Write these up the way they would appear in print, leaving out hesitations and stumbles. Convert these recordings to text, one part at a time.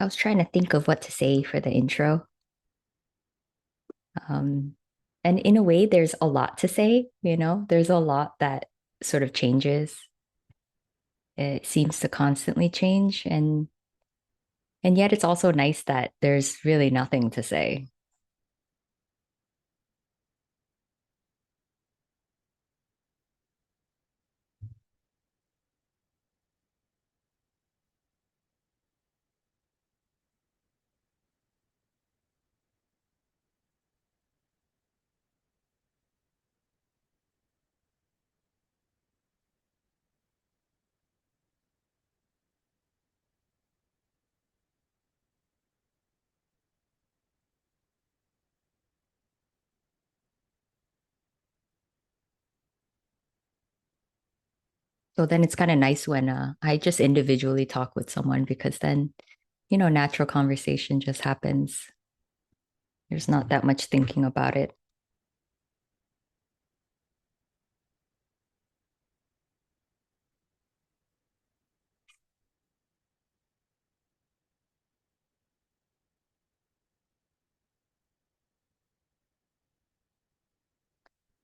I was trying to think of what to say for the intro. Um, and in a way, there's a lot to say, there's a lot that sort of changes. It seems to constantly change, and yet it's also nice that there's really nothing to say. So then it's kind of nice when I just individually talk with someone because then, natural conversation just happens. There's not that much thinking about it.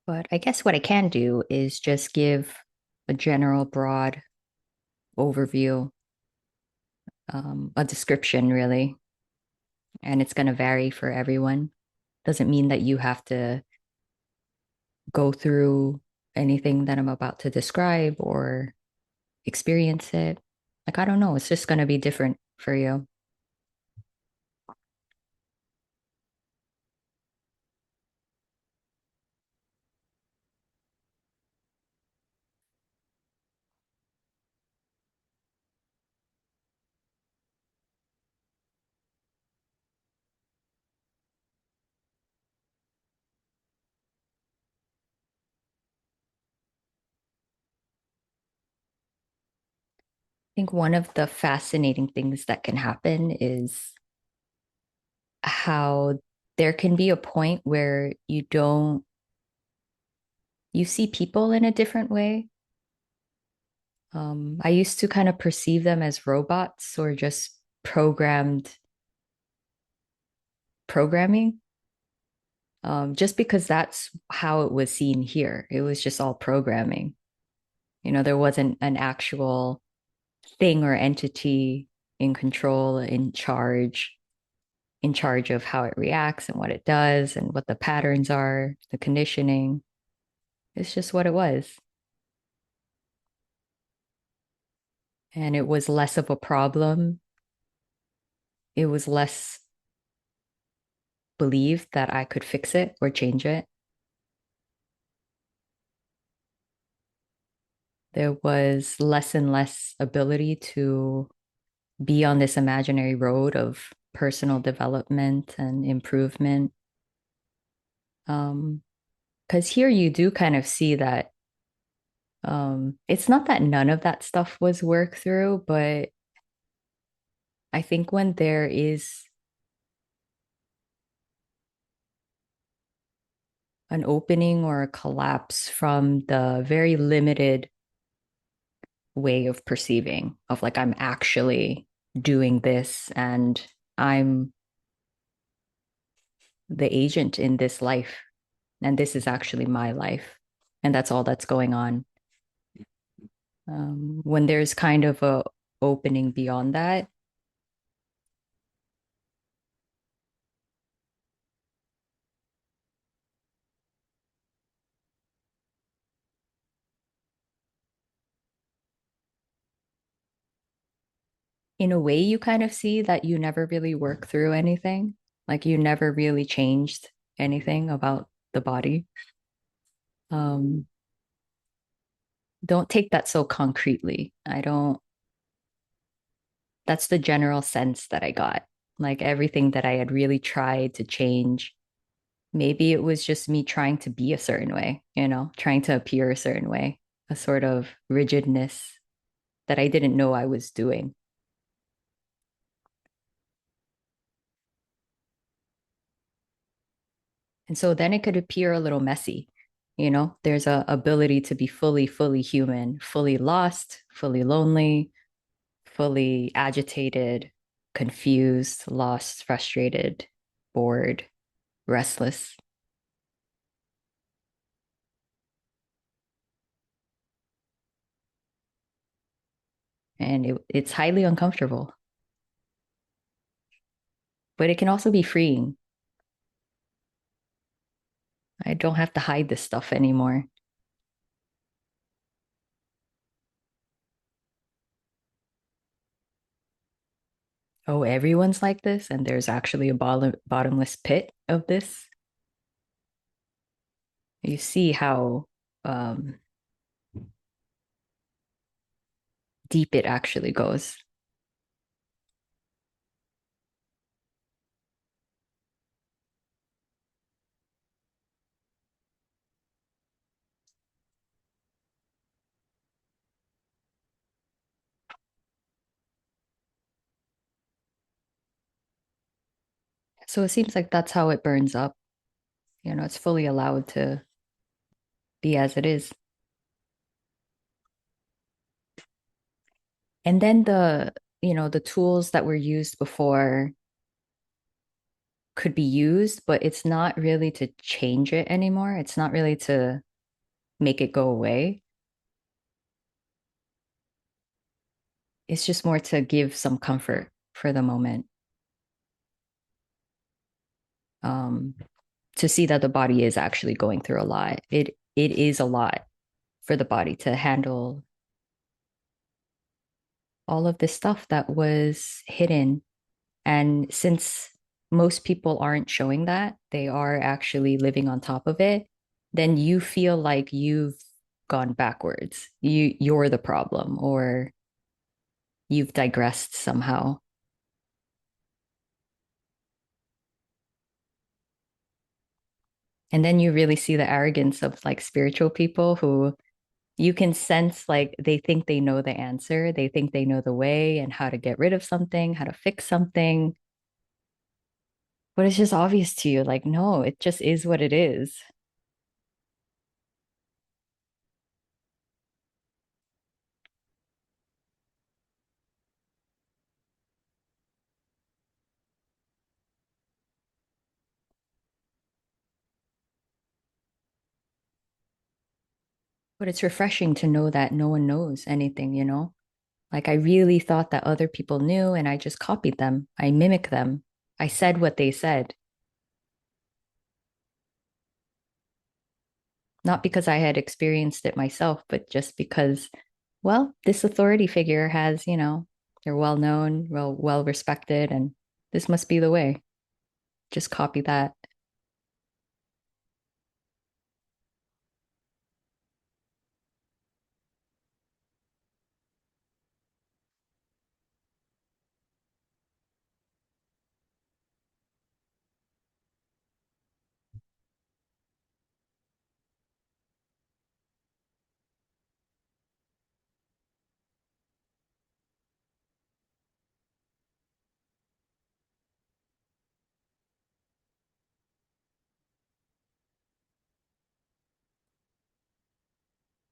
But I guess what I can do is just give a general, broad overview, a description, really. And it's going to vary for everyone. Doesn't mean that you have to go through anything that I'm about to describe or experience it. Like, I don't know. It's just going to be different for you. I think one of the fascinating things that can happen is how there can be a point where you see people in a different way. I used to kind of perceive them as robots or just programmed programming, just because that's how it was seen here. It was just all programming. There wasn't an actual thing or entity in control, in charge of how it reacts and what it does and what the patterns are, the conditioning. It's just what it was. And it was less of a problem. It was less believed that I could fix it or change it. There was less and less ability to be on this imaginary road of personal development and improvement. Because here you do kind of see that it's not that none of that stuff was worked through, but I think when there is an opening or a collapse from the very limited way of perceiving, of like, I'm actually doing this and I'm the agent in this life, and this is actually my life, and that's all that's going on. When there's kind of a opening beyond that, in a way, you kind of see that you never really work through anything. Like, you never really changed anything about the body. Um, don't take that so concretely. I don't, that's the general sense that I got. Like, everything that I had really tried to change, maybe it was just me trying to be a certain way, trying to appear a certain way, a sort of rigidness that I didn't know I was doing. And so then it could appear a little messy. There's a ability to be fully, fully human, fully lost, fully lonely, fully agitated, confused, lost, frustrated, bored, restless. And it's highly uncomfortable, but it can also be freeing. I don't have to hide this stuff anymore. Oh, everyone's like this, and there's actually a bottomless pit of this. You see how um, deep it actually goes. So it seems like that's how it burns up. It's fully allowed to be as it is. And then the tools that were used before could be used, but it's not really to change it anymore. It's not really to make it go away. It's just more to give some comfort for the moment. Um, to see that the body is actually going through a lot. It is a lot for the body to handle all of this stuff that was hidden. And since most people aren't showing that, they are actually living on top of it, then you feel like you've gone backwards. You're the problem, or you've digressed somehow. And then you really see the arrogance of like spiritual people who you can sense like they think they know the answer. They think they know the way and how to get rid of something, how to fix something. But it's just obvious to you, like, no, it just is what it is. But it's refreshing to know that no one knows anything. Like I really thought that other people knew and I just copied them. I mimicked them. I said what they said, not because I had experienced it myself, but just because, well, this authority figure they're well known, well respected, and this must be the way. Just copy that.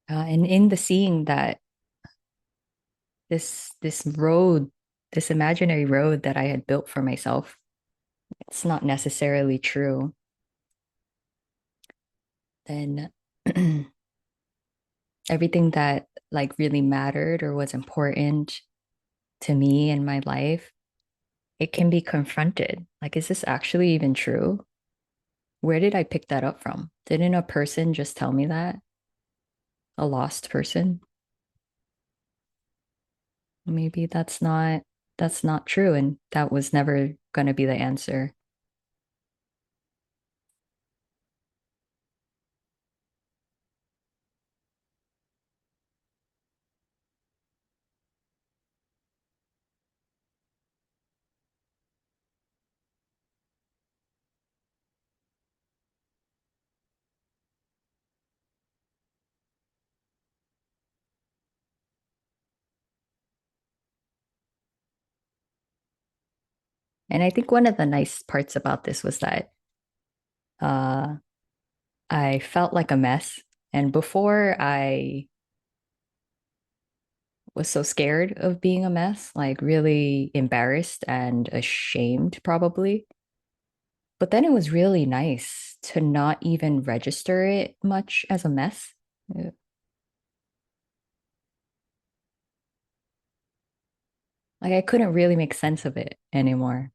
And in the seeing that this road, this imaginary road that I had built for myself, it's not necessarily true, then everything that like really mattered or was important to me in my life, it can be confronted. Like, is this actually even true? Where did I pick that up from? Didn't a person just tell me that? A lost person? Maybe that's not true, and that was never going to be the answer. And I think one of the nice parts about this was that uh I felt like a mess. And before was so scared of being a mess, like really embarrassed and ashamed, probably. But then it was really nice to not even register it much as a mess. Uh, Like I couldn't really make sense of it anymore.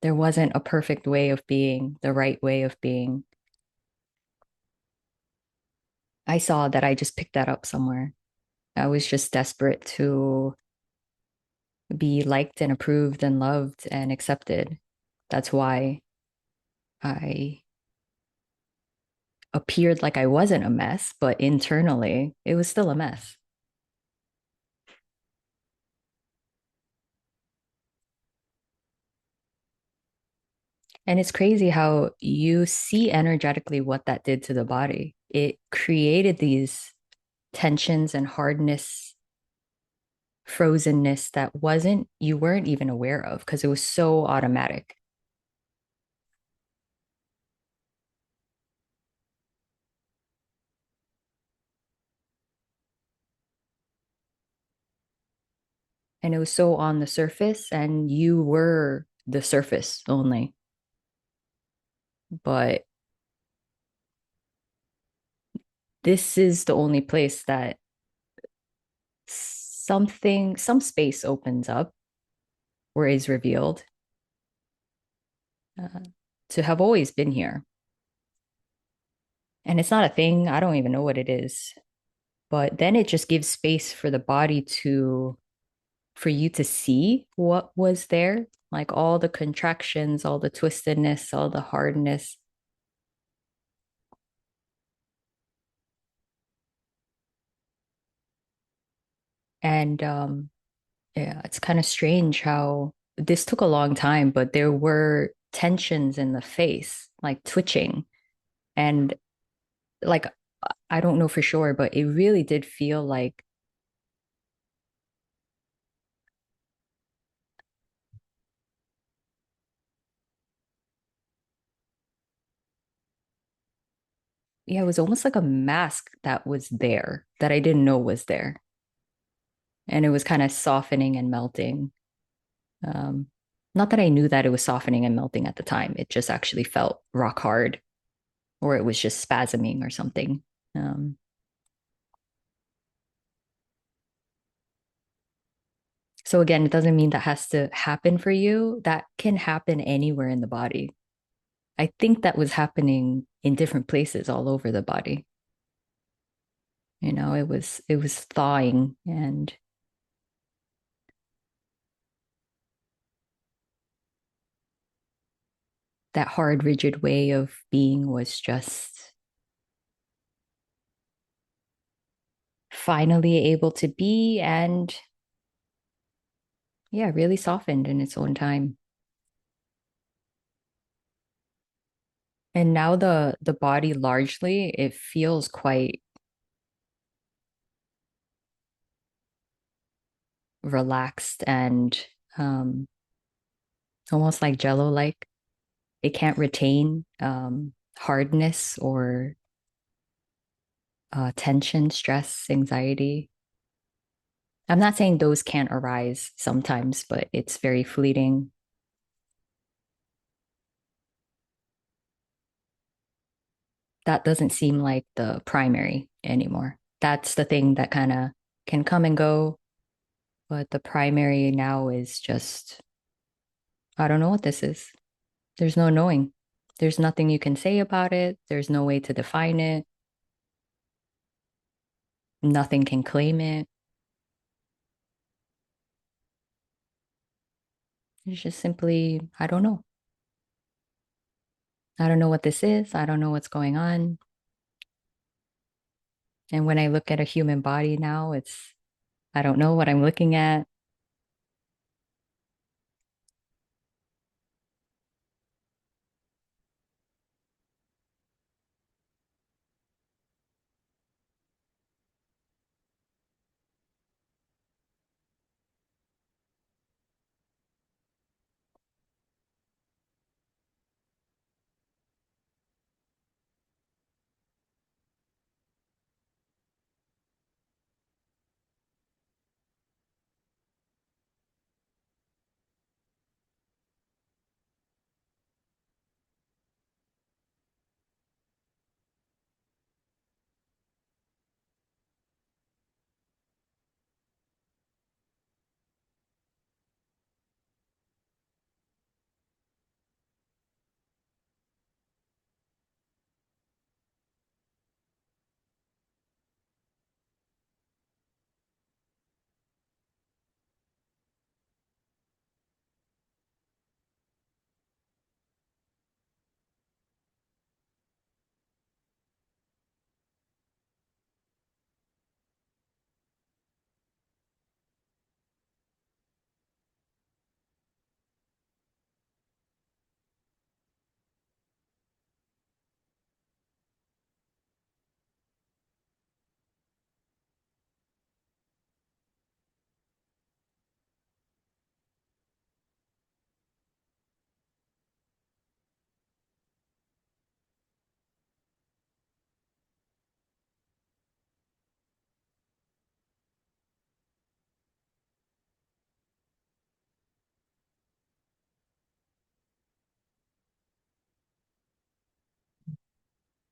There wasn't a perfect way of being, the right way of being. I saw that I just picked that up somewhere. I was just desperate to be liked and approved and loved and accepted. That's why I appeared like I wasn't a mess, but internally it was still a mess. And it's crazy how you see energetically what that did to the body. It created these tensions and hardness, frozenness that wasn't, you weren't even aware of because it was so automatic. And it was so on the surface, and you were the surface only. But this is the only place that some space opens up or is revealed uh, to have always been here. And it's not a thing. I don't even know what it is. But then it just gives space for the body for you to see what was there, like all the contractions, all the twistedness, all the hardness. And yeah, it's kind of strange how this took a long time, but there were tensions in the face, like twitching. And like, I don't know for sure, but it really did feel like, yeah, it was almost like a mask that was there that I didn't know was there. And it was kind of softening and melting. Um, Not that I knew that it was softening and melting at the time. It just actually felt rock hard, or it was just spasming or something. Um, so again, it doesn't mean that has to happen for you. That can happen anywhere in the body. I think that was happening in different places all over the body. It was thawing, and that hard, rigid way of being was just finally able to be, and yeah, really softened in its own time. And now the body largely, it feels quite relaxed and um almost like jello-like. It can't retain hardness or tension, stress, anxiety. I'm not saying those can't arise sometimes, but it's very fleeting. That doesn't seem like the primary anymore. That's the thing that kind of can come and go, but the primary now is just, I don't know what this is. There's no knowing. There's nothing you can say about it. There's no way to define it. Nothing can claim it. It's just simply, I don't know. I don't know what this is. I don't know what's going on. And when I look at a human body now, I don't know what I'm looking at.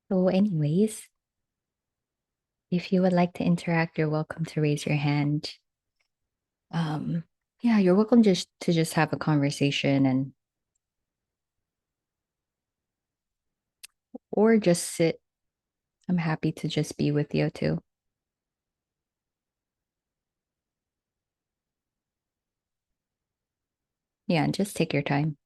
So, anyways, if you would like to interact, you're welcome to raise your hand. Um, yeah, you're welcome just to just have a conversation and or just sit. I'm happy to just be with you too. Yeah, and just take your time.